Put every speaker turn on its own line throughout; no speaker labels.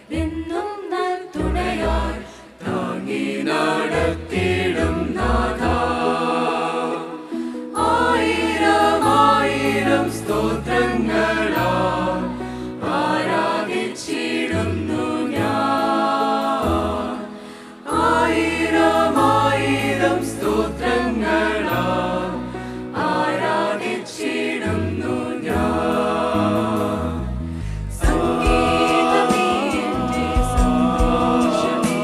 എന്നും നൽ തുണയായി താങ്ങി നടത്തിയിടും നാഥാ. ആയിരം ആയിരം സ്തോത്രങ്ങളാൽ ആരാധിച്ചിടുന്നു ഞാൻ. ആയിരം ആയിരം സ്തോത്രങ്ങളാൽ ആരാധിച്ചിടുന്നു ഞാൻ. സംഗീതമേ എൻ്റെ സന്തോഷമേ,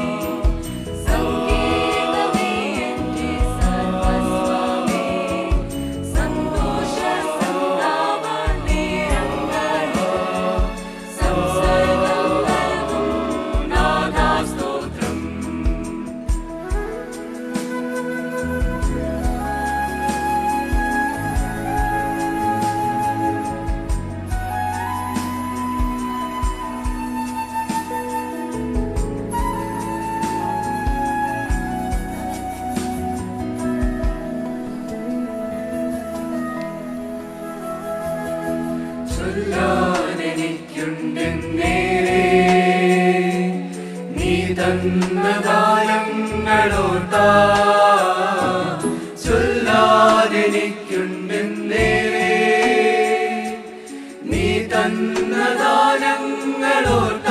സംഗീതമേ എൻ്റെ സർവ്വസ്വമേ, സന്തോഷ സന്താപ നേരങ്ങളിൽ സംസർഗം നൽകും നാഥാ സ്തോത്രം. ചൊല്ലാനെനിക്കുണ്ടെന്നേരെ നീ തന്ന ദാനങ്ങളോർത്താൽ. ചൊല്ലാനെനിക്കുണ്ടെന്നേരെ നീ തന്ന ദാനങ്ങളോർത്താൽ.